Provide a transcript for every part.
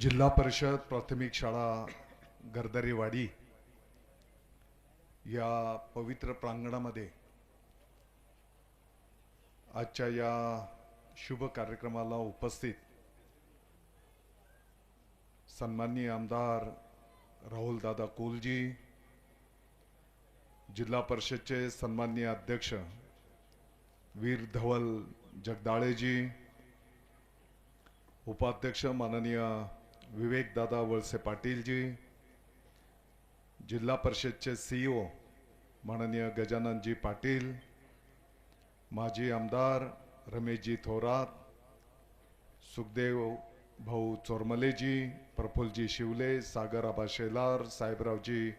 जिल्हा परिषद प्राथमिक शाळा गर्दारेवाडी या पवित्र प्रांगणामध्ये आजच्या या शुभ कार्यक्रमाला उपस्थित सन्माननीय आमदार राहुल दादा कोलजी, जिल्हा परिषदचे सन्माननीय अध्यक्ष वीर धवल जगदाळेजी, उपाध्यक्ष माननीय विवेक दादा वळसे पाटील जी, जिल्हा परिषदचे सीईओ माननीय गजानन जी पाटील, माजी आमदार रमेशजी थोरात, सुखदेव भाऊ चोरमलेजी, प्रफुल्लजी शिवले, सागर आबा शेलार, साहेबरावजी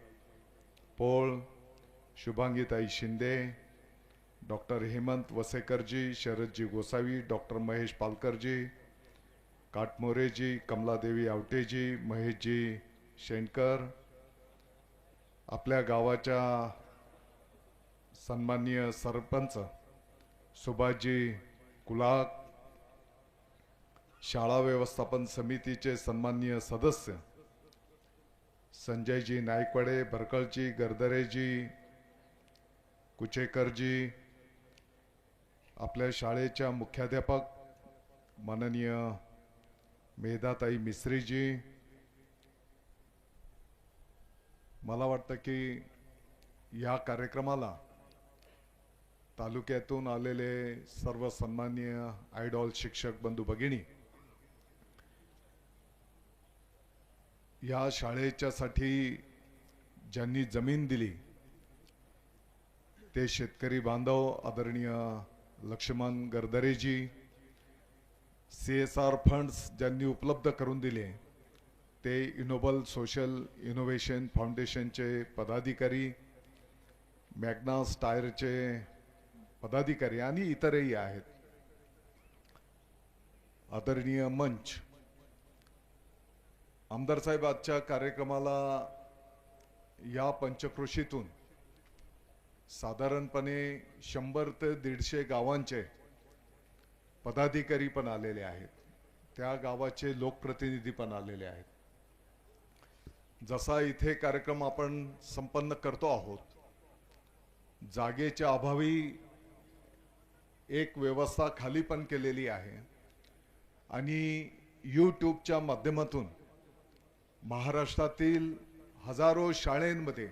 पोळ, शुभांगीताई शिंदे, डॉक्टर हेमंत वसेकरजी, शरदजी गोसावी, डॉक्टर महेश पालकरजी, काटमोरेजी, कमलादेवी आवटेजी, महेशजी शेंडकर, आपल्या गावाच्या सन्माननीय सरपंच सुभाषजी कुलाक, शाळा व्यवस्थापन समितीचे सन्माननीय सदस्य संजयजी नायकवाडे, भरकळजी, गर्दरेजी, कुचेकरजी, आपल्या शाळेच्या मुख्याध्यापक माननीय मेधाताई मिस्त्रीजी, मला वाटतं की या कार्यक्रमाला तालुक्यातून आलेले सर्व सन्माननीय आयडॉल शिक्षक बंधू भगिनी, या शाळेच्यासाठी ज्यांनी जमीन दिली ते शेतकरी बांधव आदरणीय लक्ष्मण गर्दरेजी, CSR फंड्स ज्यांनी उपलब्ध करून दिले ते इनोबल सोशल इनोव्हेशन फाउंडेशनचे पदाधिकारी, मॅग्नास टायरचे पदाधिकारी आणि इतरही आहेत. आदरणीय मंच, आमदार साहेब आजच्या कार्यक्रमाला या पंचक्रोशीतून साधारणपणे 100 ते 150 गावांचे पदाधिकारी पण आलेले आहेत, त्या गावाचे लोकप्रतिनिधी पण आलेले आहेत. जसा इथे कार्यक्रम आपण संपन्न करतो आहोत, जागेच्या अभावी एक व्यवस्था खाली पण केलेली आहे आणि यूट्यूबच्या माध्यमातून महाराष्ट्रातील हजारो शाळांमध्ये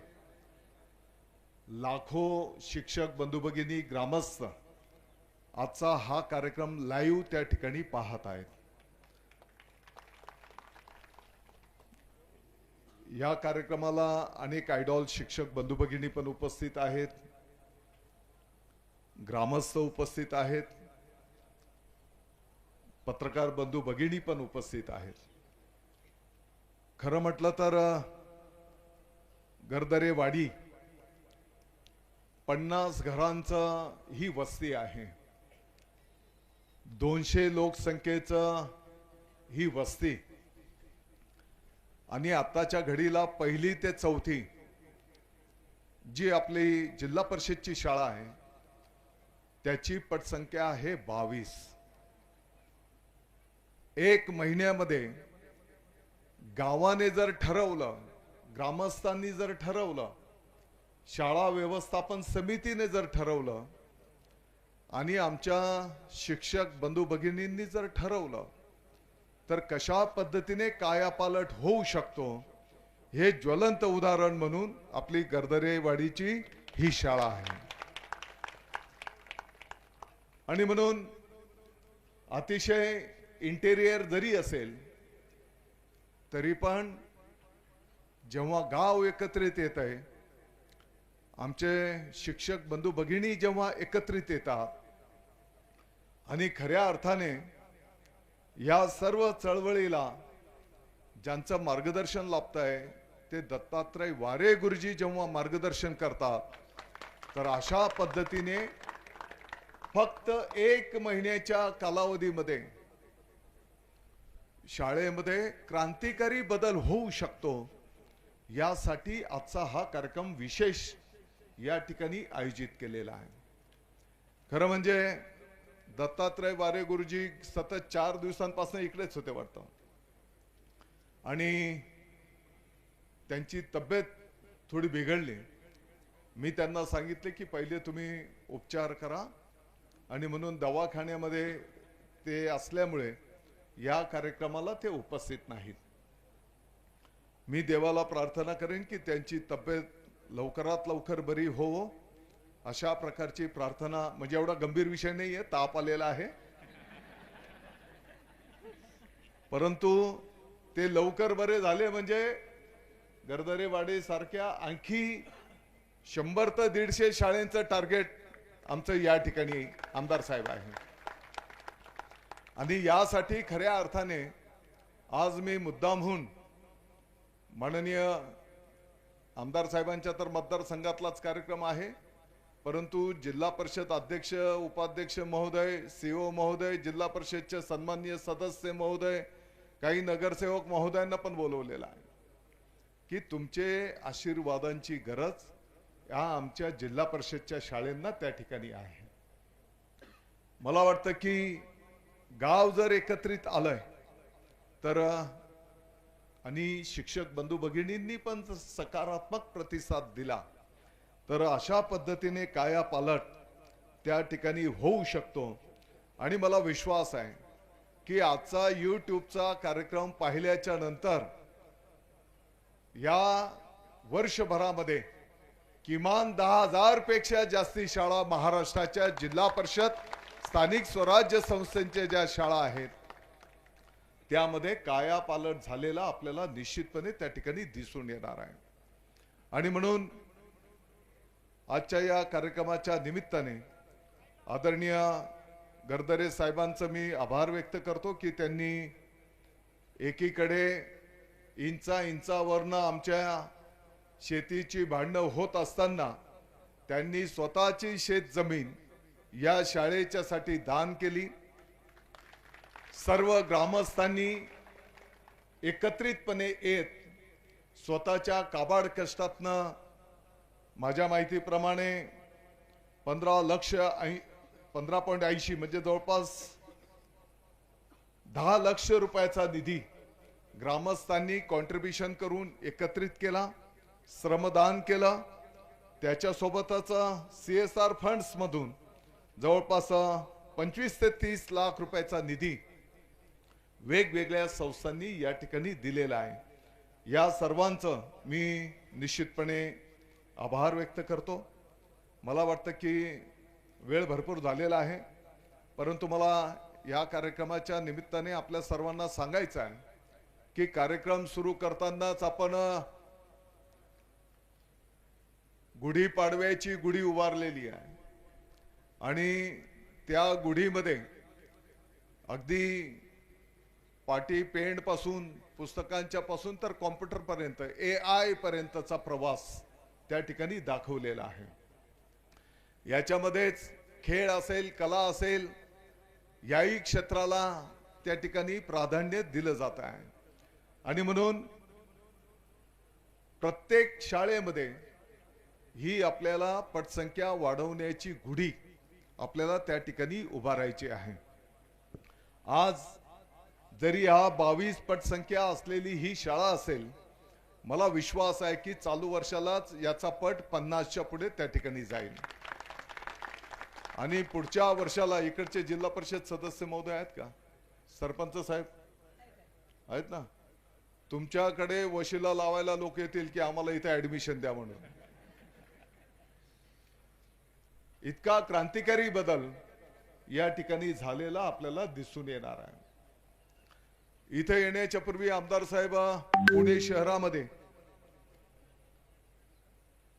लाखो शिक्षक बंधू भगिनी, ग्रामस्थ आजचा हा कार्यक्रम लाईव्ह त्या ठिकाणी पाहत आहेत. या कार्यक्रमाला अनेक आयडॉल शिक्षक बंधू भगिनी पण उपस्थित आहेत, ग्रामस्थ उपस्थित आहेत, पत्रकार बंधू भगिनी पण उपस्थित आहेत. खरं म्हटलं तर गर्दरेवाडी 50 घरांचं ही वस्ती आहे, 200 लोकसंख्येचं ही वस्ती आणि आताच्या घडीला 1ली ते 4थी जी आपली जिल्हा परिषदची शाळा आहे त्याची पटसंख्या आहे 22. एक महिन्यामध्ये गावाने जर ठरवलं, ग्रामस्थांनी जर ठरवलं, शाळा व्यवस्थापन समितीने जर ठरवलं आणि आमच्या शिक्षक बंधू भगिनींनी जर ठरवलं तर कशा पद्धतीने कायापालट होऊ शकतो हे ज्वलंत उदाहरण म्हणून आपली गर्दरेवाडीची ही शाळा आहे. आणि म्हणून अतिशय इंटेरियर जरी असेल तरी पण जेव्हा गाव एकत्रित येत आहे, आमचे शिक्षक बंधू भगिनी जेव्हा एकत्रित येतात आणि खऱ्या अर्थाने या सर्व चळवळीला ज्यांचं मार्गदर्शन लाभतंय ते दत्तात्रय वारे गुरुजी जेव्हा मार्गदर्शन करतात तर अशा पद्धतीने फक्त 1 महिन्याच्या कालावधीमध्ये शाळेमध्ये क्रांतिकारी बदल होऊ शकतो. यासाठी आजचा हा कार्यक्रम विशेष या ठिकाणी आयोजित केलेला आहे. खरं म्हणजे दत्तात्रय वारे गुरुजी सतत 4 दिवसांपासून इकडेच होते वाटतं. आणि त्यांची तब्येत थोडी बिघडली. मी त्यांना सांगितले की पहिले तुम्ही उपचार करा, आणि म्हणून दवाखान्यामध्ये ते असल्यामुळे या कार्यक्रमाला ते उपस्थित नाहीत. मी देवाला प्रार्थना करेन की त्यांची तब्येत लवकरात लवकर बरी हो, अशा प्रकारची प्रार्थना. म्हणजे एवढा गंभीर विषय नाही आहे, ताप आलेला आहे, परंतु ते लवकर बरे झाले म्हणजे गर्दरेवाडी सारख्या आणखी 100 ते 150 शाळेंचं टार्गेट आमचं या ठिकाणी आमदार साहेब आहे. आणि यासाठी खऱ्या अर्थाने आज मी मुद्दामहून माननीय आमदार साहेबांच्या तर मतदारसंघातलाच कार्यक्रम आहे, परंतु जिल्हा परिषद अध्यक्ष उपाध्यक्ष महोदय, सीओ महोदय, जिल्हा परिषदचे सन्माननीय सदस्य महोदय, काही नगरसेवक महोदयांना पण बोलवलेलं आहे की तुमचे आशीर्वादांची गरज या आमच्या जिल्हा परिषदच्या शाळेंना त्या ठिकाणी आहे. मला वाटतं की गाव जर एकत्रित आलंय तर, आणि शिक्षक बंधू भगिनींनी पण सकारात्मक प्रतिसाद दिला, तर अशा पद्धतीने कायापालट त्या ठिकाणी होऊ शकतो. आणि मला विश्वास आहे की आजचा YouTubeचा कार्यक्रम पाहिल्याच्या नंतर या वर्षभरामध्ये किमान 10,000 पेक्षा जास्ती शाळा महाराष्ट्राच्या जिल्हा परिषद स्थानिक स्वराज्य संस्थांच्या ज्या शाळा आहेत त्यामध्ये कायापालट झालेला आपल्याला निश्चितपणे त्या ठिकाणी दिसून येणार आहे. आणि म्हणून आजच्या या कार्यक्रमाच्या निमित्ताने आदरणीय गर्दरे साहेबांचं मी आभार व्यक्त करतो की त्यांनी एकीकडे इंचावरनं आमच्या शेतीची भांडणं होत असताना त्यांनी स्वतःची शेत जमीन या शाळेच्यासाठी दान केली. सर्व ग्रामस्थांनी एकत्रितपणे येत स्वतःच्या काबाड कष्टातनं, माझ्या माहितीप्रमाणे 15.80 म्हणजे जवळपास 10 लाख रुपयाचा निधी ग्रामस्थांनी कॉन्ट्रीब्युशन करून एकत्रित केला, श्रमदान केलं. त्याच्यासोबतच CSR फंड्स मधून जवळपास 25 ते 30 लाख रुपयाचा निधी वेगवेगळ्या संस्थांनी या ठिकाणी दिलेला आहे. या सर्वांचं मी निश्चितपणे आभार व्यक्त करतो. मला वाटतं की वेळ भरपूर झालेला आहे, परंतु मला या कार्यक्रमाच्या निमित्ताने आपल्या सर्वांना सांगायचं आहे की कार्यक्रम सुरू करतानाच आपण गुढीपाडव्याची गुढी उभारलेली आहे, आणि त्या गुढीमध्ये अगदी पाटी पेंड पासून, पुस्तकांच्या पासून तर कॉम्प्युटर पर्यंत, AI पर्यंतचा प्रवास त्या ठिकाणी दाखवलेला आहे. याच्यामध्येच खेळ असेल, कला असेल, याही क्षेत्राला त्या ठिकाणी प्राधान्य दिलं जात आहे. आणि म्हणून प्रत्येक शाळेमध्ये ही आपल्याला पटसंख्या वाढवण्याची गुढी आपल्याला त्या ठिकाणी उभारायची आहे. आज जरी हा 22 पटसंख्या असलेली ही शाळा असेल, मला विश्वास आहे की चालू वर्षालाच याचा पट 50च्या पुढे त्या ठिकाणी जाईल. आणि पुढच्या वर्षाला इकडचे जिल्हा परिषद सदस्य महोदय आहेत का? सरपंच साहेब आहेत ना? तुमच्याकडे वशिला लावायला लोक येतील की आम्हाला इथे ऍडमिशन द्या म्हणून. इतका क्रांतिकारी बदल या ठिकाणी झालेला आपल्याला दिसून येणार आहे. इथे येण्याच्या पूर्वी आमदार साहेब पुणे शहरामध्ये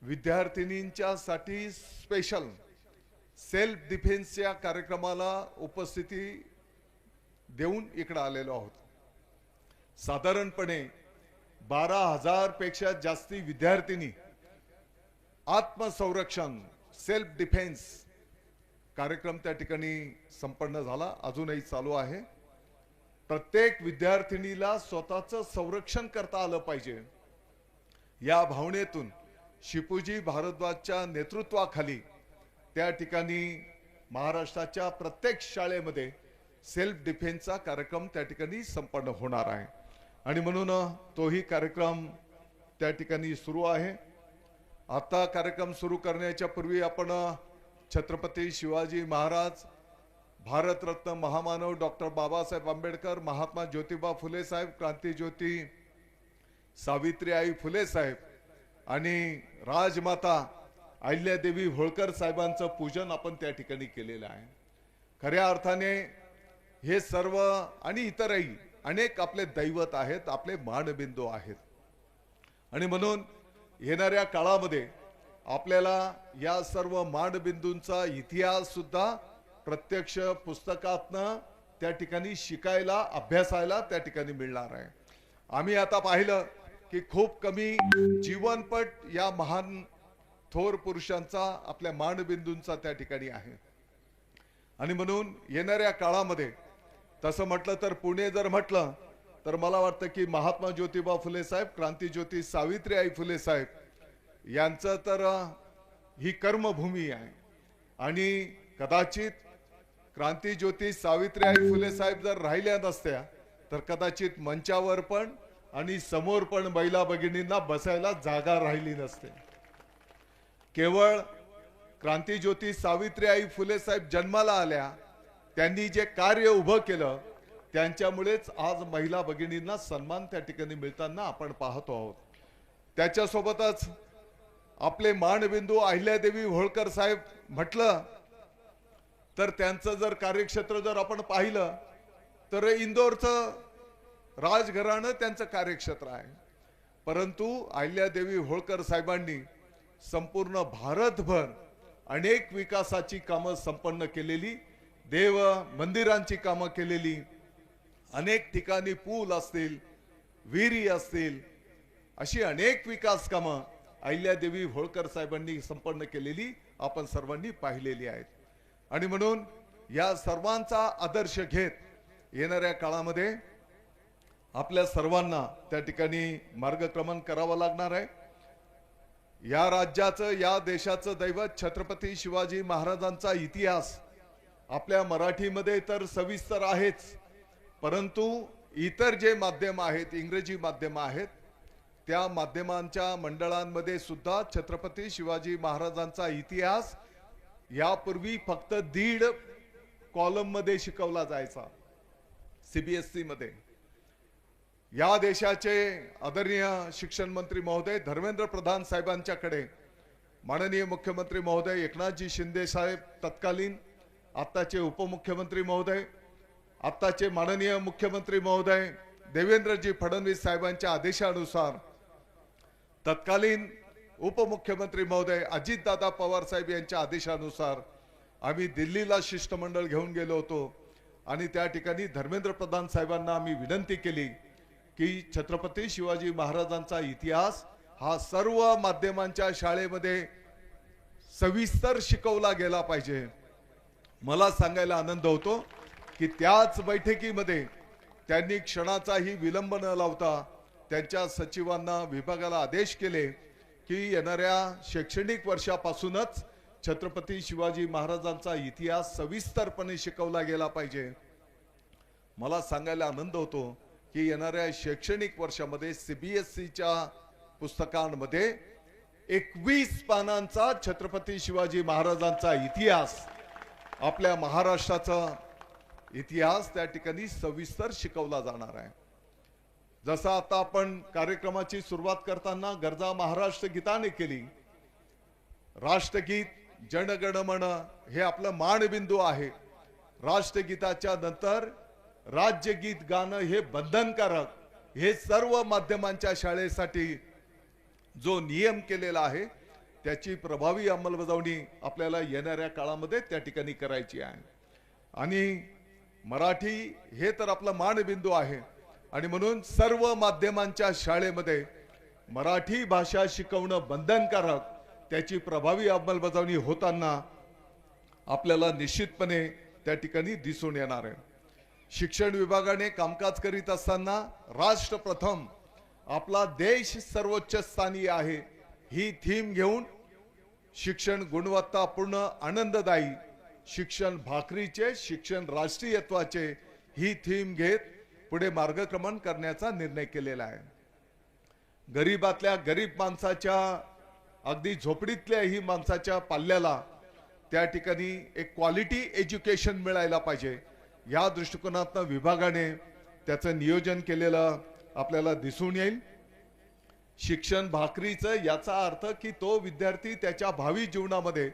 विद्यार्थिनींच्या साठी स्पेशल सेल्फ डिफेन्सच्या कार्यक्रमाला उपस्थिती देऊन इकडे आलेलो आहोत. साधारणपणे 12,000 पेक्षा जास्ती विद्यार्थिनी आत्मसंरक्षण सेल्फ डिफेन्स कार्यक्रम त्या ठिकाणी संपन्न झाला, अजूनही चालू आहे. प्रत्येक विद्यार्थिनीला स्वतःचं संरक्षण करता आलं पाहिजे या भावनेतून शिपूजी भारद्वाजच्या नेतृत्वाखाली त्या ठिकाणी महाराष्ट्राच्या प्रत्येक शाळेमध्ये सेल्फ डिफेन्सचा कार्यक्रम त्या ठिकाणी संपन्न होणार आहे. आणि म्हणून तोही कार्यक्रम त्या ठिकाणी सुरू आहे. आता कार्यक्रम सुरू करण्याच्या पूर्वी आपण छत्रपती शिवाजी महाराज, भारतरत्न महामानव डॉक्टर बाबासाहेब आंबेडकर, महात्मा ज्योतिबा फुले साहेब, क्रांतीज्योती सावित्रीबाई फुले साहेब आणि राजमाता अहिल्यादेवी होळकर साहेबांचं पूजन आपण त्या ठिकाणी केलेलं आहे. खऱ्या अर्थाने हे सर्व आणि इतरही अनेक आपले दैवत आहेत, आपले मानबिंदू आहेत. आणि म्हणून येणाऱ्या काळामध्ये आपल्याला या सर्व मानबिंदूंचा इतिहास सुद्धा प्रत्यक्ष पुस्तकातनं त्या ठिकाणी शिकायला, अभ्यासायला त्या ठिकाणी मिळणार आहे. आम्ही आता पाहिलं की खूप कमी जीवनपट या महान थोर पुरुषांचा, आपल्या मानबिंदूंचा त्या ठिकाणी आहे. आणि म्हणून येणाऱ्या काळामध्ये तसं म्हटलं तर पुणे जर म्हटलं तर मला वाटतं की महात्मा ज्योतिबा फुले साहेब, क्रांतीज्योती सावित्रीबाई फुले साहेब यांचं तर ही कर्मभूमी आहे. आणि कदाचित क्रांतीज्योती सावित्रीबाई फुले साहेब जर राहिल्या नसत्या तर कदाचित मंचावर पण आणि समोर पण महिला भगिनींना बसायला जागा राहिली नसते. केवळ क्रांतीज्योती सावित्रीबाई फुले साहेब जन्माला आल्या, त्यांनी जे कार्य उभं केलं त्यांच्यामुळेच आज महिला भगिनींना सन्मान त्या ठिकाणी मिळताना आपण पाहतो आहोत. त्याच्यासोबतच आपले मानबिंदू अहिल्यादेवी होळकर साहेब म्हटलं तर त्यांचं जर कार्यक्षेत्र जर आपण पाहिलं तर इंदोरचं राजघराणं त्यांचं कार्यक्षेत्र आहे. परंतु अहिल्यादेवी होळकर साहेबांनी संपूर्ण भारतभर अनेक विकासाची कामं संपन्न केलेली, देव मंदिरांची कामं केलेली, अनेक ठिकाणी पूल असतील, विहिरी असतील, अशी अनेक विकास कामं अहिल्यादेवी होळकर साहेबांनी संपन्न केलेली आपण सर्वांनी पाहिलेली आहेत. आणि म्हणून या सर्वांचा आदर्श घेत येणाऱ्या काळामध्ये आपल्या सर्वांना त्या ठिकाणी मार्गक्रमण करावं लागणार आहे. या राज्याचं, या देशाचं दैवत छत्रपती शिवाजी महाराजांचा इतिहास आपल्या मराठीमध्ये तर सविस्तर आहेच, परंतु इतर जे माध्यम आहेत, इंग्रजी माध्यम आहेत, त्या माध्यमांच्या मंडळांमध्ये सुद्धा छत्रपती शिवाजी महाराजांचा इतिहास यापूर्वी फक्त 1.5 कॉलम मध्ये शिकवला जायचा सीबीएसई मध्ये. या देशाचे आदरणीय शिक्षण मंत्री महोदय धर्मेंद्र प्रधान साहेबांच्याकडे माननीय मुख्यमंत्री महोदय एकनाथजी शिंदे साहेब, तत्कालीन आत्ताचे उपमुख्यमंत्री महोदय, आत्ताचे माननीय मुख्यमंत्री महोदय देवेंद्रजी फडणवीस साहेबांच्या आदेशानुसार तत्कालीन उपमुख्यमंत्री महोदय अजितदादा पवार साहेब यांच्या आदेशानुसार आम्ही दिल्लीला शिष्टमंडळ घेऊन गेलो होतो. आणि त्या ठिकाणी धर्मेंद्र प्रधान साहेबांना आम्ही विनंती केली की छत्रपती शिवाजी महाराजांचा इतिहास हा सर्व माध्यमांच्या शाळेमध्ये सविस्तर शिकवला गेला पाहिजे. मला सांगायला आनंद होतो की त्याच बैठकीमध्ये त्यांनी क्षणाचाही विलंब न लावता त्यांच्या सचिवांना, विभागाला आदेश केले की येणाऱ्या शैक्षणिक वर्षापासूनच छत्रपती शिवाजी महाराजांचा इतिहास सविस्तरपणे शिकवला गेला पाहिजे. मला सांगायला आनंद होतो की येणाऱ्या शैक्षणिक वर्षामध्ये सीबीएसईच्या पुस्तकांमध्ये 21 पानांचा छत्रपती शिवाजी महाराजांचा इतिहास, आपल्या महाराष्ट्राचा इतिहास त्या ठिकाणी सविस्तर शिकवला जाणार आहे. जसं आता आपण कार्यक्रमाची सुरुवात करताना गरजा महाराष्ट्र गीताने केली. राष्ट्रगीत जनगणमन हे आपलं मानबिंदू आहे. राष्ट्रगीताच्या नंतर राज्यगीत गाणं हे बंधनकारक, हे सर्व माध्यमांच्या शाळेसाठी जो नियम केलेला आहे त्याची प्रभावी अंमलबजावणी आपल्याला येणाऱ्या काळामध्ये त्या ठिकाणी करायची आहे. आणि मराठी हे तर आपला मानबिंदू आहे आणि म्हणून सर्व माध्यमांच्या शाळेमध्ये मराठी भाषा शिकवणं बंधनकारक, त्याची प्रभावी अंमलबजावणी होताना आपल्याला निश्चितपणे त्या ठिकाणी दिसून येणार आहे. शिक्षण विभागाने कामकाज करीत असताना राष्ट्र प्रथम, आपला देश सर्वोच्च स्थानी आहे ही थीम घेऊन शिक्षण गुणवत्तापूर्ण, आनंददायी, शिक्षण भाकरीचे, शिक्षण राष्ट्रीयत्वाचे ही थीम घेत पुढे मार्गक्रमण करण्याचा निर्णय केलेला आहे। गरीबातल्या गरीब माणसाच्या, अगदी झोपडीतल्याही माणसाच्या पाल्याला त्या ठिकाणी एक क्वालिटी एज्युकेशन मिळायला पाहिजे, या दृष्टिकोनातून विभागाने त्याचं नियोजन केलेलं आपल्याला दिसून येईल। शिक्षण भाकरीचं याचा अर्थ की तो विद्यार्थी त्याच्या भावी जीवनामध्ये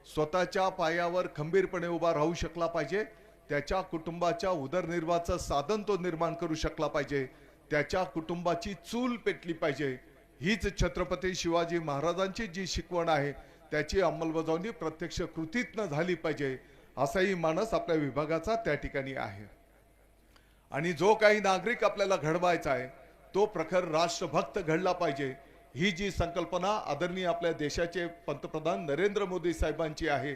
स्वतःच्या पायावर खंबीरपणे उभा राहू शकला पाहिजे, त्याच्या कुटुंबाच्या उदरनिर्वाहाचं साधन तो निर्माण करू शकला पाहिजे, त्याच्या कुटुंबाची चूल पेटली पाहिजे। हीच छत्रपती शिवाजी महाराजांची जी शिकवण आहे त्याची अंमलबजावणी प्रत्यक्ष कृतीतनं झाली पाहिजे, असाही मानस आपल्या विभागाचा त्या ठिकाणी आहे। आणि जो काही नागरिक आपल्याला घडवायचा आहे तो प्रखर राष्ट्रभक्त घडला पाहिजे, ही जी संकल्पना आदरणीय आपल्या देशाचे पंतप्रधान नरेंद्र मोदी साहेबांची आहे,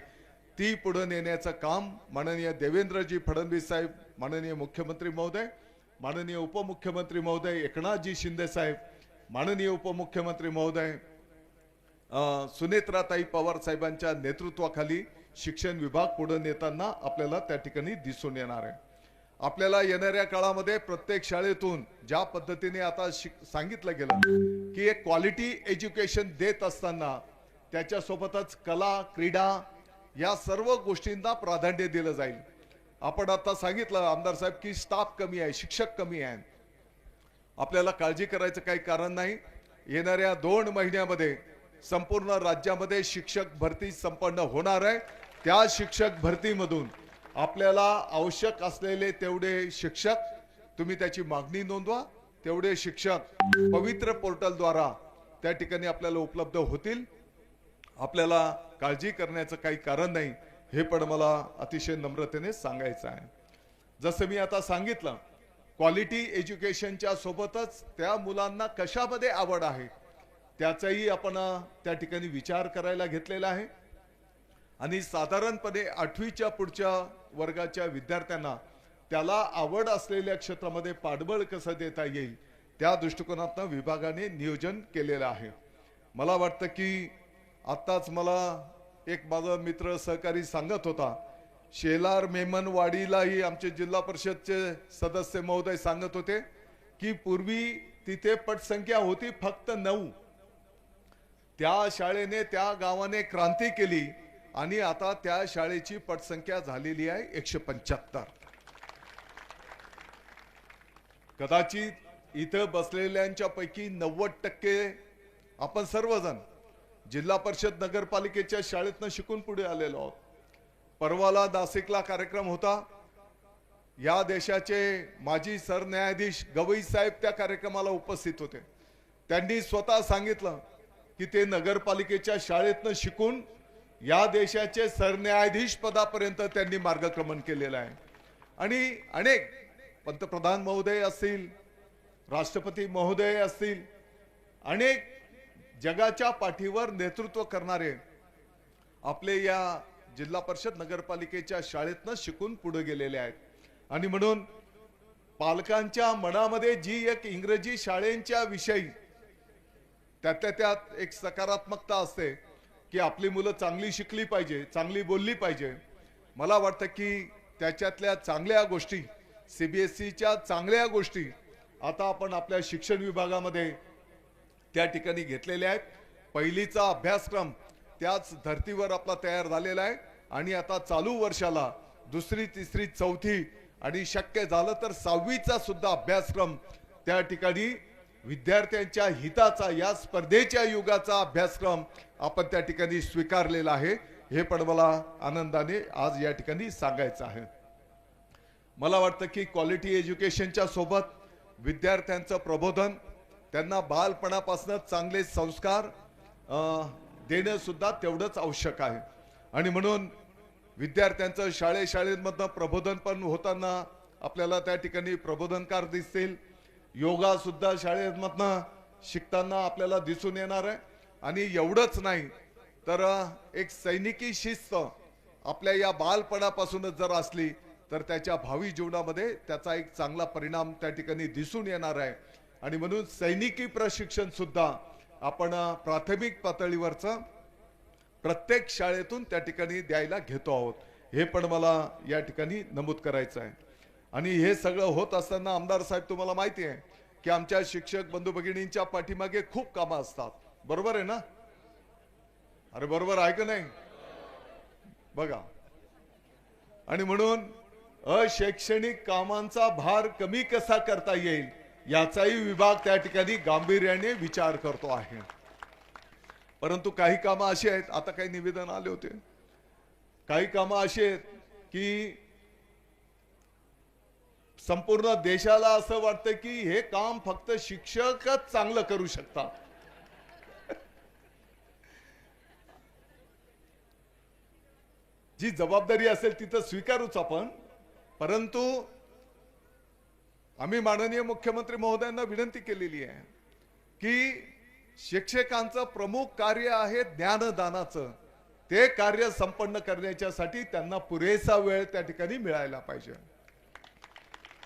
ती पुढे नेण्याचं काम माननीय देवेंद्रजी फडणवीस साहेब, माननीय मुख्यमंत्री महोदय, माननीय उपमुख्यमंत्री महोदय एकनाथजी शिंदे साहेब, माननीय उपमुख्यमंत्री महोदय सुनेत्राताई पवार साहेबांच्या नेतृत्वाखाली शिक्षण विभाग पुढे नेताना आपल्याला त्या ठिकाणी दिसून येणार आहे। आपल्याला येणाऱ्या काळामध्ये प्रत्येक शाळेतून ज्या पद्धतीने आता सांगितलं गेलं की एक क्वालिटी एज्युकेशन देत असताना त्याच्यासोबतच कला, क्रीडा या सर्व गोष्टींना प्राधान्य दिलं जाईल। आपण आता सांगितलं आमदार साहेब की स्टाफ कमी आहे, शिक्षक कमी आहे, आपल्याला काळजी करायचं काही कारण नाही। येणाऱ्या 2 महिन्यामध्ये संपूर्ण राज्यामध्ये शिक्षक भरती संपन्न होणार आहे। त्या शिक्षक भरतीमधून आपल्याला आवश्यक असलेले तेवढे शिक्षक तुम्ही त्याची मागणी नोंदवा, तेवढे शिक्षक पवित्र पोर्टलद्वारा त्या ठिकाणी आपल्याला उपलब्ध होतील। आपल्याला काळजी करण्याचं काही कारण नाही, हे पण मला अतिशय नम्रतेने सांगायचं आहे। जसं मी आता सांगितलं क्वालिटी एज्युकेशनच्या सोबतच त्या मुलांना कशामध्ये आवड आहे त्याचाही आपण त्या ठिकाणी विचार करायला घेतलेला आहे। आणि साधारणपणे 8वीच्या पुढच्या वर्गाच्या विद्यार्थ्यांना त्याला आवड असलेल्या क्षेत्रामध्ये पाठबळ कसं देता येईल त्या दृष्टिकोनातून विभागाने नियोजन केलेलं आहे। मला वाटतं की आत्ताच मला एक माझा मित्र सहकारी सांगत होता, शेलार मेमनवाडीलाही आमचे जिल्हा परिषदचे सदस्य महोदय सांगत होते की पूर्वी तिथे पटसंख्या होती फक्त 9, त्या शाळेने त्या गावाने क्रांती केली आणि आता त्या शाळेची पटसंख्या झालेली आहे 175। कदाचित इथं बसलेल्यांच्या पैकी 90% आपण सर्वजण जिल्हा परिषद नगरपालिकेच्या शाळेतनं शिकून पुढे आलेलो आहोत। परवाला नाशिकला कार्यक्रम होता, या देशाचे माजी सरन्यायाधीश गवई साहेब त्या कार्यक्रमाला उपस्थित होते। त्यांनी स्वतः सांगितलं की ते नगरपालिकेच्या शाळेतनं शिकून या देशाचे सरन्यायाधीश पदापर्यंत त्यांनी मार्गक्रमण केलेलं आहे। आणि अनेक पंतप्रधान महोदय असतील, राष्ट्रपती महोदय असतील, अनेक जगाच्या पाठीवर नेतृत्व करणारे आपले या जिल्हा परिषद नगरपालिकेच्या शाळेतनं शिकून पुढे गेलेले आहेत। आणि म्हणून पालकांच्या मनामध्ये जी एक इंग्रजी शाळेंच्या विषयी त्यातल्या त्यात एक सकारात्मकता असते की आपली मुलं चांगली शिकली पाहिजे, चांगली बोलली पाहिजे। मला वाटतं की त्याच्यातल्या चांगल्या गोष्टी, सीबीएसईच्या चांगल्या गोष्टी आता आपण आपल्या शिक्षण विभागामध्ये त्या ठिकाणी घेतलेल्या आहेत। पहिलीचा अभ्यासक्रम त्याच धर्तीवर आपला तयार झालेला आहे आणि आता चालू वर्षाला 2री, 3री, 4थी आणि शक्य झालं तर 6वीचा सुद्धा अभ्यासक्रम त्या ठिकाणी विद्यार्थ्यांच्या हिताचा, या स्पर्धेच्या युगाचा अभ्यासक्रम आपण त्या ठिकाणी स्वीकारलेला आहे, हे पण मला आनंदाने आज या ठिकाणी सांगायचं आहे। मला वाटतं की क्वालिटी एज्युकेशनच्या सोबत विद्यार्थ्यांचं प्रबोधन, त्यांना बालपणापासून चांगले संस्कार देणं सुद्धा तेवढंच आवश्यक आहे। आणि म्हणून विद्यार्थ्यांचं शाळेमधनं प्रबोधन पण होताना आपल्याला त्या ठिकाणी प्रबोधनकार दिसतील। योगा सुद्धा शाळेमधनं शिकताना आपल्याला दिसून येणार आहे। आणि एवढंच नाही तर एक सैनिकी शिस्त आपल्या या बालपणापासूनच जर असली तर त्याच्या भावी जीवनामध्ये त्याचा एक चांगला परिणाम त्या ठिकाणी दिसून येणार आहे। आणि म्हणून सैनिकी प्रशिक्षण सुद्धा आपण प्राथमिक पातळीवरचं प्रत्येक शाळेतून त्या ठिकाणी द्यायला घेतो आहोत, हे पण मला या ठिकाणी नमूद करायचं आहे। आणि हे सगळं होत असताना आमदार साहेब तुम्हाला माहिती आहे की आमच्या शिक्षक बंधू भगिनींच्या पाठीमागे खूप कामं असतात, बरोबर आहे ना? अरे बरोबर आहे का नाही? बघा, आणि म्हणून अशैक्षणिक कामांचा भार कमी कसा करता येईल याचाही विभाग त्या ठिकाणी गांभीर्याने विचार करतो आहे. परंतु काही कामं अशी आहेत, आता काही निवेदन आले होते, काही कामं अशी आहेत की संपूर्ण देशाला असं वाटतं की हे काम फक्त शिक्षकच चांगलं करू शकतात. जी जबाबदारी असेल तिथं स्वीकारूच आपण, परंतु आम्ही माननीय मुख्यमंत्री महोदयांना विनंती केलेली आहे की शिक्षकांचं प्रमुख कार्य आहे ज्ञानदानाचं, ते कार्य संपन्न करण्यासाठी त्यांना पुरेसा वेळ त्या ठिकाणी मिळायला पाहिजे.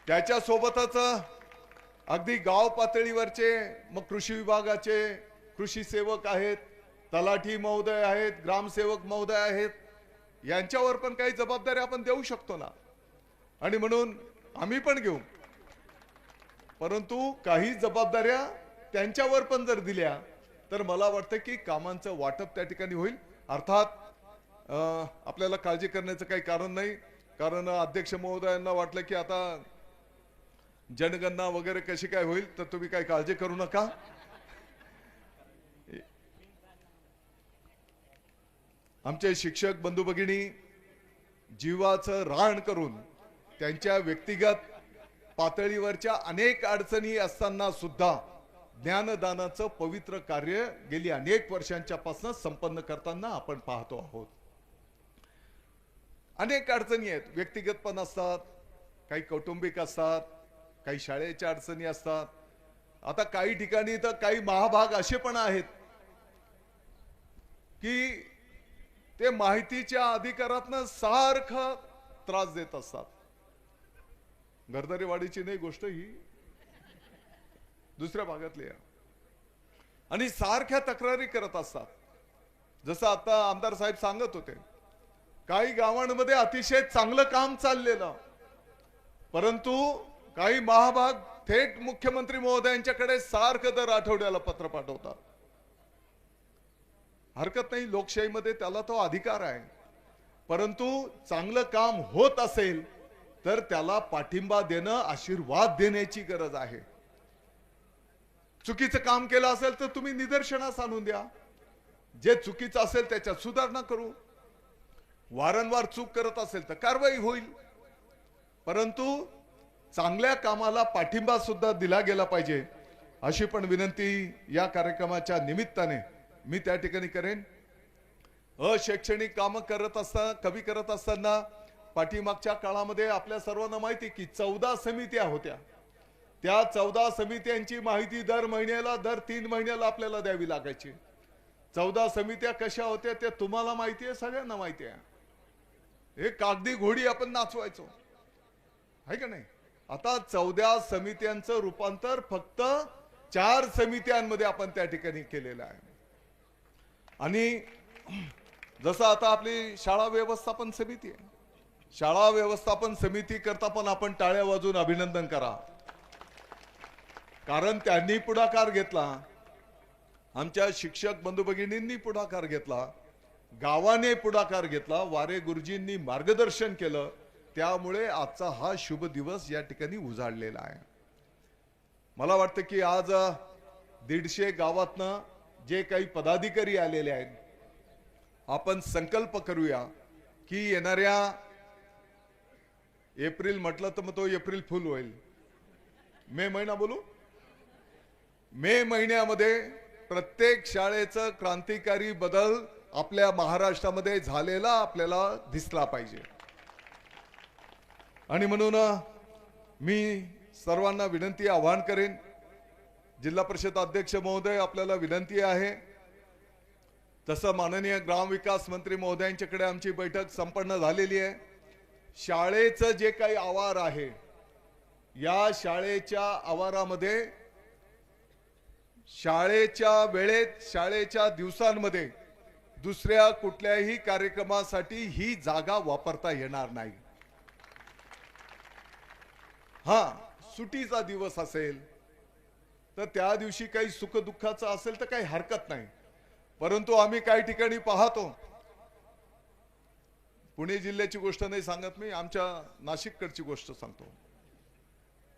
त्याच्यासोबतच अगदी गाव पातळीवरचे मग कृषी विभागाचे कृषी सेवक आहेत, तलाठी महोदय आहेत, ग्रामसेवक महोदय आहेत, यांच्यावर पण काही जबाबदारी आपण देऊ शकतो ना, आणि म्हणून आम्ही पण घेऊ. परंतु काही जबाबदाऱ्या त्यांच्यावर पण जर दिल्या तर मला वाटतं की कामांचं वाटप त्या ठिकाणी होईल. अर्थात आपल्याला काळजी करण्याचं काही कारण नाही, कारण अध्यक्ष महोदयांना वाटलं की आता जनगणना वगैरे कशी काय होईल, तर तुम्ही काही काळजी करू नका. आमचे शिक्षक बंधू भगिनी जीवाचं रान करून त्यांच्या व्यक्तिगत पातळीवरच्या अनेक अडचणी असताना सुद्धा ज्ञानदानाचं पवित्र कार्य गेली अनेक वर्षांच्या पासून संपन्न करताना आपण पाहतो आहोत. अनेक अडचणी आहेत, व्यक्तिगत पण असतात, काही कौटुंबिक असतात, काही शाळेच्या अडचणी असतात. आता काही ठिकाणी तर काही महाभाग असे पण आहेत की ते माहितीच्या अधिकारातनं सारखं त्रास देत असतात. घरदारीवाडीची नाही गोष्ट ही, दुसऱ्या भागातली आहे, आणि सारख्या तक्रारी करत असतात. जसं आता आमदार साहेब सांगत होते, काही गावांमध्ये अतिशय चांगलं काम चाललेलं, परंतु काही महाभाग थेट मुख्यमंत्री महोदयांच्याकडे सारखं दर आठवड्याला पत्र पाठवतात. हरकत नाही, लोकशाहीमध्ये त्याला तो अधिकार आहे, परंतु चांगलं काम होत असेल तर त्याला पाठिंबा देणं, आशीर्वाद देण्याची गरज आहे. चुकीचं काम केलं असेल तर तुम्ही निदर्शनास आणून द्या, जे चुकीचं असेल त्याच्यात सुधारणा करू. वारंवार चूक करत असेल तर कारवाई होईल, परंतु चांगल्या कामाला पाठिंबा सुद्धा दिला गेला पाहिजे, अशी पण विनंती या कार्यक्रमाच्या निमित्ताने मी त्या ठिकाणी करेन. अशैक्षणिक कामं कमी करत असताना पाठीमागच्या काळामध्ये आपल्या सर्वांना माहिती की 14 समित्या होत्या. त्या 14 समित्यांची माहिती दर महिन्याला, दर 3 महिन्याला आपल्याला द्यावी लागायची. 14 समित्या कशा होत्या ते तुम्हाला माहिती आहे, सगळ्यांना माहिती आहे. हे कागदी घोडी आपण नाचवायचो, आहे का नाही? आता 14 समित्यांचं रूपांतर फक्त 4 समित्यांमध्ये आपण त्या ठिकाणी केलेलं आहे. आणि जसं आता आपली शाळा व्यवस्थापन समिती आहे, शाळा व्यवस्थापन समिती करता पण आपण टाळ्या वाजवून अभिनंदन करा, कारण त्यांनी पुढाकार घेतला, आमच्या शिक्षक बंधू भगिनींनी पुढाकार घेतला, गावाने पुढाकार घेतला, वारे गुरुजींनी मार्गदर्शन केलं, त्यामुळे आजचा हा शुभ दिवस या ठिकाणी उजाडलेला आहे. मला वाटतं की आज 150 गावातनं जे काही पदाधिकारी आलेले आहेत, आपण संकल्प करूया की येणाऱ्या एप्रिल म्हटलं तर मग तो एप्रिल फुल होईल, मे महिना बोलू, मे महिन्यामध्ये प्रत्येक शाळेचं क्रांतिकारी बदल आपल्या महाराष्ट्रामध्ये झालेला आपल्याला दिसला पाहिजे. आणि म्हणून मी सर्वांना विनंती आवाहन करेन, जिल्हा परिषद अध्यक्ष महोदय आपल्याला विनंती आहे, तसं माननीय ग्रामविकास मंत्री महोदयांच्याकडे आमची बैठक संपन्न झालेली आहे. शाळेचं जे काही आवार आहे, या शाळेच्या आवारामध्ये शाळेच्या वेळेत, शाळेच्या दिवसांमध्ये दुसऱ्या कुठल्याही कार्यक्रमासाठी ही जागा वापरता येणार नाही. हा सुटीचा दिवस असेल तर त्या दिवशी काही सुखदुःखाचं असेल तर काही हरकत नाही, परंतु आम्ही काही ठिकाणी पाहतो, पुणे जिल्ह्याची गोष्ट नाही सांगत मी, आमच्या नाशिककडची गोष्ट सांगतो,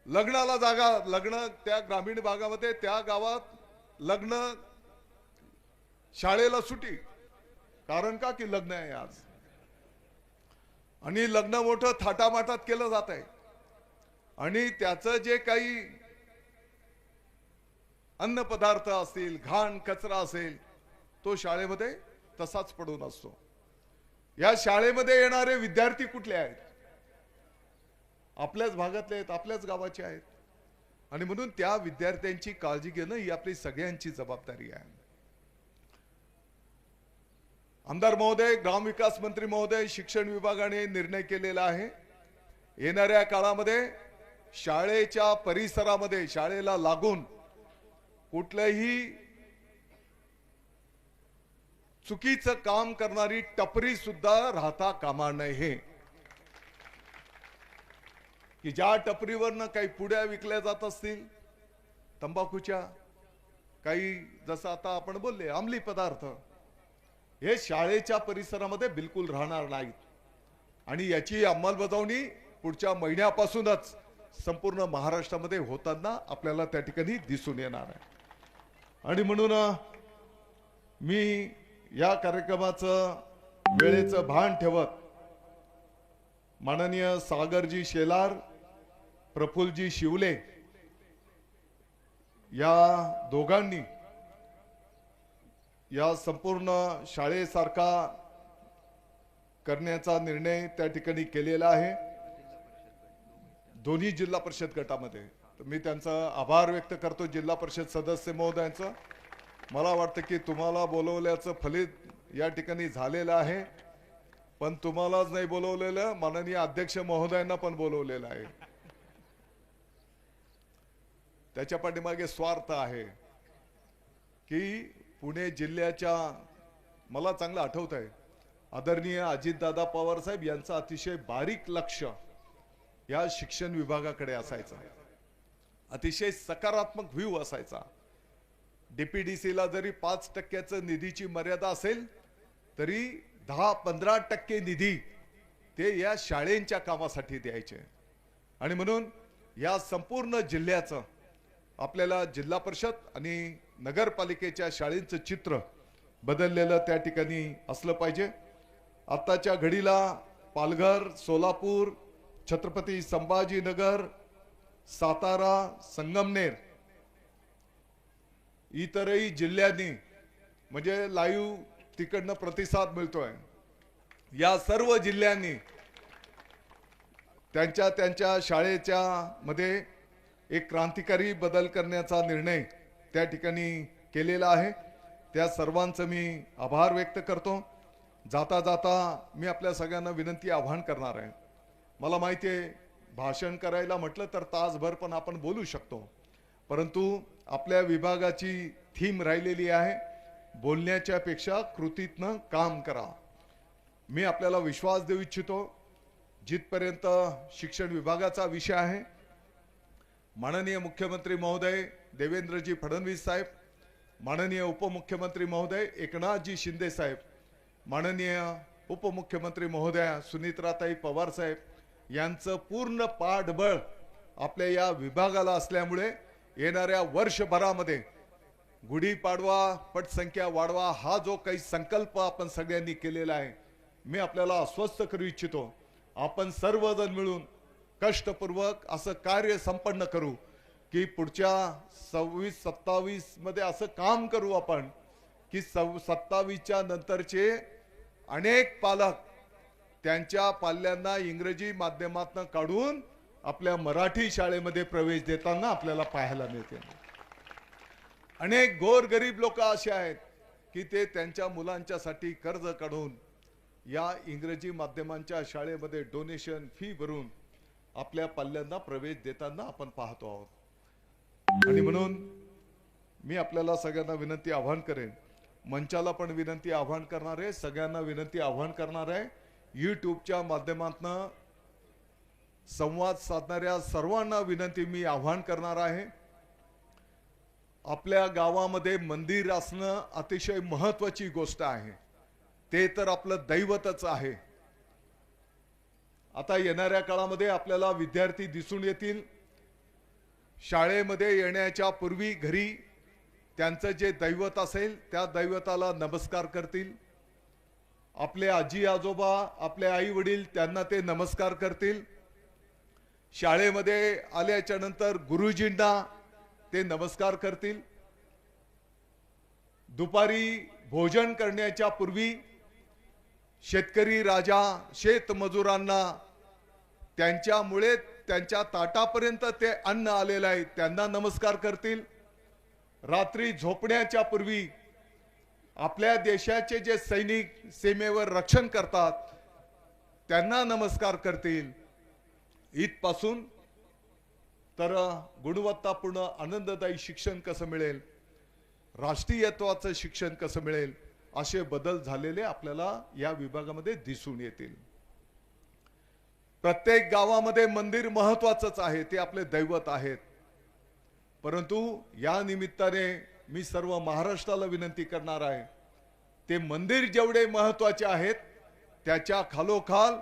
लग्नाला जागा, लग्न त्या ग्रामीण भागामध्ये त्या गावात लग्न, शाळेला सुटी, कारण का की लग्न आहे आज, आणि लग्न मोठं थाटामाटात केलं जात आहे, आणि त्याचं जे काही अन्न पदार्थ असतील, घाण कचरा असेल, तो शाळेमध्ये तसाच पडून असतो. या शाळेमध्ये येणारे विद्यार्थी कुठले आहेत? आपल्याच भागातले आहेत, आपल्याच गावाचे आहेत, आणि म्हणून त्या विद्यार्थ्यांची काळजी घेणं ही आपली सगळ्यांची जबाबदारी आहे. आमदार महोदय, ग्रामविकास मंत्री महोदय, शिक्षण विभागाने निर्णय केलेला आहे, येणाऱ्या काळामध्ये शाळेच्या परिसरामध्ये, शाळेला लागून कुठलंही चुकीचं काम करणारी टपरी सुद्धा राहता कामा नये, की ज्या टपरीवरनं काही पुड्या विकल्या जात असतील तंबाखूच्या, काही जसं आता आपण बोलले अंमली पदार्थ, हे शाळेच्या परिसरामध्ये बिलकुल राहणार नाहीत, आणि याची अंमलबजावणी पुढच्या महिन्यापासूनच संपूर्ण महाराष्ट्रामध्ये होताना आपल्याला त्या ठिकाणी दिसून येणार आहे. आणि म्हणून मी या कार्यक्रमाचं वेळेचं भान ठेवत माननीय सागरजी शेलार, प्रफुल्लजी शिवले या दोघांनी या संपूर्ण शाळेसारखा करण्याचा निर्णय त्या ठिकाणी केलेला आहे, दोन्ही जिल्हा परिषद गटामध्ये. मी त्यांचा आभार व्यक्त करतो, जिल्हा परिषद सदस्य महोदयांचं. मला वाटतं की तुम्हाला बोलवल्याचं फलित या ठिकाणी झालेलं आहे, पण तुम्हालाच नाही बोलवलेलं, माननीय अध्यक्ष महोदयांना पण बोलवलेलं आहे. त्याच्या पाठीमागे स्वार्थ आहे की पुणे जिल्ह्याच्या, मला चांगलं आठवत आहे, आदरणीय अजितदादा पवार साहेब यांचं अतिशय बारीक लक्ष या शिक्षण विभागाकडे असायचं, अतिशय सकारात्मक व्ह्यू असायचा. डीपीडीसीला जरी 5% निधीची मर्यादा असेल तरी 10-15% निधी ते या शाळेंच्या कामासाठी द्यायचे, आणि म्हणून या संपूर्ण जिल्ह्याचं आपल्याला जिल्हा परिषद आणि नगरपालिकेच्या शाळेंचं चित्र बदललेलं त्या ठिकाणी असलं पाहिजे. आत्ताच्या घडीला पालघर, सोलापूर, छत्रपती संभाजीनगर, सातारा, संगमनेर, इतरही जिल्ह्यांनी म्हणजे लाईव्ह तिकडनं प्रतिसाद मिळतोय, या सर्व जिल्ह्यांनी त्यांच्या त्यांच्या शाळेच्या मध्ये एक क्रांतिकारी बदल करण्याचा निर्णय त्या ठिकाणी केलेला आहे. त्या सर्वांचं मी आभार व्यक्त करतो. जाता जाता मी आपल्या सगळ्यांना विनंती आवाहन करणार आहे. मला माहिती आहे भाषण करायला म्हटलं तर तासभर पण आपण बोलू शकतो, परंतु आपल्या विभागाची थीम राहिलेली आहे, बोलण्याच्या पेक्षा कृतीतनं काम करा. मी आपल्याला विश्वास देऊ इच्छितो, जिथपर्यंत शिक्षण विभागाचा विषय आहे, माननीय मुख्यमंत्री महोदय देवेंद्रजी फडणवीस साहेब, माननीय उपमुख्यमंत्री महोदय एकनाथजी शिंदे साहेब, माननीय उपमुख्यमंत्री महोदया सुनीत्राताई पवार साहेब यांचं पूर्ण पाठबळ आपल्या या विभागाला असल्यामुळे येणाऱ्या वर्षभरामध्ये गुढीपाडवा, पटसंख्या वाढवा हा जो काही संकल्प आपण सगळ्यांनी केलेला आहे, मी आपल्याला आश्वस्त करू इच्छितो, आपण सर्वजण मिळून कष्टपूर्वक असं कार्य संपन्न करू की पुढच्या 26-27 मध्ये असं काम करू आपण की 27च्या नंतरचे अनेक पालक त्यांच्या पाल्यांना इंग्रजी माध्यमातून काढून आपल्या मराठी शाळेमध्ये प्रवेश देताना आपल्याला पाहायला मिळते. अनेक गोरगरीब लोक असे आहेत की ते त्यांच्या मुलांच्यासाठी कर्ज काढून या इंग्रजी माध्यमांच्या शाळेमध्ये डोनेशन फी भरून आपल्या पाल्यांना प्रवेश देताना आपण पाहतो आहोत. आणि म्हणून मी आपल्याला सगळ्यांना विनंती आवाहन करेन, मंचाला पण विनंती आवाहन करणार आहे, सगळ्यांना विनंती आवाहन करणार आहे, यूट्यूबच्या माध्यमातून संवाद साधणाऱ्या सर्वांना विनंती, मी आवाहन करणार आहे, आपल्या गावामध्ये मंदिर असणं अतिशय महत्त्वाची गोष्ट आहे. ते तर आपलं दैवतच आहे. आता येणाऱ्या काळामध्ये आपल्याला विद्यार्थी दिसून येतील, शाळेमध्ये येण्याच्या पूर्वी घरी त्यांचं जे दैवत असेल त्या दैवताला नमस्कार करतील. आपले आजी आजोबा, आपले आई वडील त्यांना ते नमस्कार करतील. शाळेमध्ये आल्याच्या नंतर गुरुजींना ते नमस्कार करतील. दुपारी भोजन करण्याच्या पूर्वी शेतकरी राजा, शेतमजुरांना त्यांच्यामुळे त्यांच्या ताटापर्यंत ते अन्न आलेलं आहे त्यांना नमस्कार करतील. रात्री झोपण्याच्या पूर्वी आपल्या देशाचे जे सैनिक सीमेवर रक्षण करतात त्यांना नमस्कार करतील. इथपासून तर गुणवत्तापूर्ण आनंददायी शिक्षण कसं मिळेल, राष्ट्रीयत्वाचं शिक्षण कसं मिळेल, असे बदल झालेले आपल्याला या विभागामध्ये दिसून येतील. प्रत्येक गावामध्ये मंदिर महत्त्वाचंच आहे, ते आपले दैवत आहेत. परंतु या निमित्ताने मी सर्व महाराष्ट्राला विनंती करणार आहे, ते मंदिर जेवढे महत्त्वाचे आहेत त्याच्या खालोखाल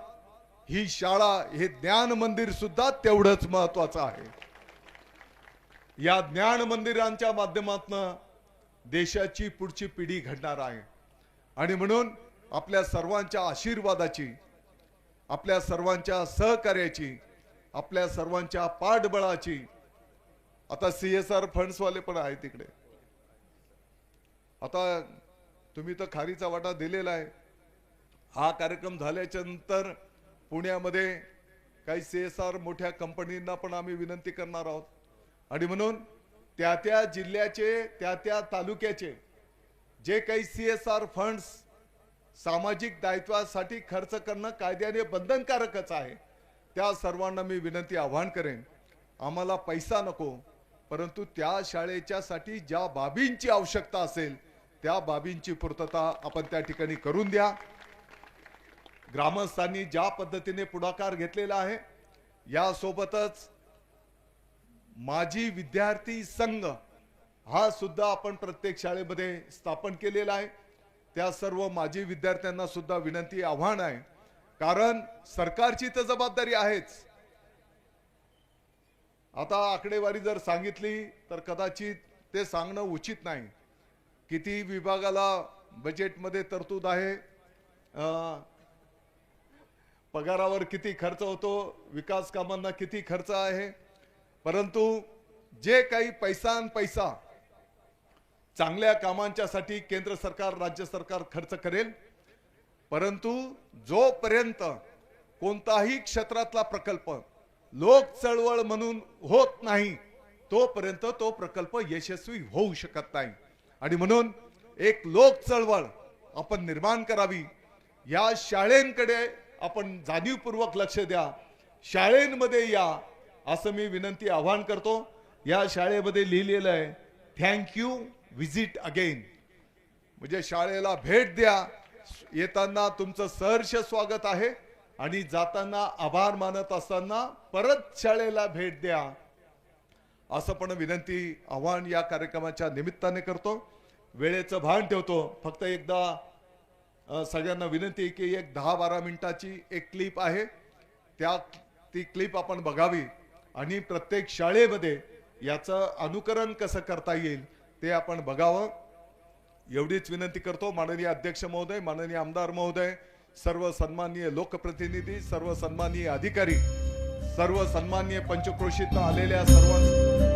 ही शाळा, हे ज्ञान मंदिर सुद्धा तेवढंच महत्त्वाचं आहे. या ज्ञान मंदिरांच्या माध्यमातून देशाची पुढची पिढी घडणार आहे. आणि म्हणून आपल्या सर्वांच्या आशीर्वादाची, आपल्या सर्वांच्या सहकार्याची, आपल्या सर्वांच्या पाठबळाची, आता CSR फंड्स वाले पण आहे तिकडे. आता तुम्ही तर खारीचा वाटा दिलेला आहे. हा कार्यक्रम झाल्याच्या नंतर पुण्यामध्ये काही CSR मोठ्या कंपनींना पण आम्ही विनंती करणार आहोत. आणि म्हणून त्या त्या जिल्ह्याचे, त्या त्या तालुक्याचे जे काही CSR फंड्स सामाजिक दायित्वासाठी खर्च करणं कायद्याने बंधनकारकच आहे, त्या सर्वांना मी विनंती, आवाहन करेन, आम्हाला पैसा नको, परंतु त्या शाळेच्यासाठी ज्या बाबींची आवश्यकता असेल त्या बाबींची पूर्तता आपण त्या ठिकाणी करून द्या. ग्रामस्थांनी ज्या पद्धतीने पुढाकार घेतलेला आहे, यासोबतच माजी विद्यार्थी संघ हा सुद्धा आपण प्रत्येक शाळेमध्ये स्थापन केलेला आहे. त्या सर्व माजी विद्यार्थ्यांना सुद्धा विनंती, आव्हान आहे, कारण सरकारची तर जबाबदारी आहेच. आता आकडेवारी जर सांगितली तर कदाचित ते सांगणं उचित नाही. किती विभागाला बजेटमध्ये तरतूद आहे, पगारावर किती खर्च होतो, विकास कामांना किती खर्च आहे, परंतु जे काही पैसा चांगल्या कामांच्यासाठी केंद्र सरकार, राज्य सरकार खर्च करेल. परंतु जोपर्यंत कोणताही क्षेत्रातला प्रकल्प लोक चळवळ म्हणून होत नाही, तोपर्यंत तो प्रकल्प यशस्वी होऊ शकत नाही. आणि म्हणून एक लोक चळवळ आपण निर्माण करावी. या शाळेंकडे आपण जाणीवपूर्वक लक्ष द्या, शाळेंमध्ये या, असं मी विनंती, आवाहन करतो. या शाळेमध्ये लिहिलेलं आहे, थँक्यू विजिट अगेन, म्हणजे शाळेला भेट द्या. येताना तुमचं सहर्ष स्वागत आहे आणि जाताना आभार मानत असताना परत शाळेला भेट द्या, असं पण विनंती, आव्हान या कार्यक्रमाच्या निमित्ताने करतो. वेळेचं भान ठेवतो. फक्त एकदा सगळ्यांना विनंती की एक 10-12 मिनिटाची एक क्लिप आहे, ती क्लिप आपण बघावी आणि प्रत्येक शाळेमध्ये याचं अनुकरण कसं करता येईल ते आपण बघावं, एवढीच विनंती करतो. माननीय अध्यक्ष महोदय, माननीय आमदार महोदय, सर्व सन्माननीय लोकप्रतिनिधी, सर्व सन्माननीय अधिकारी, सर्व सन्माननीय पंचक्रोशीत आलेल्या सर्व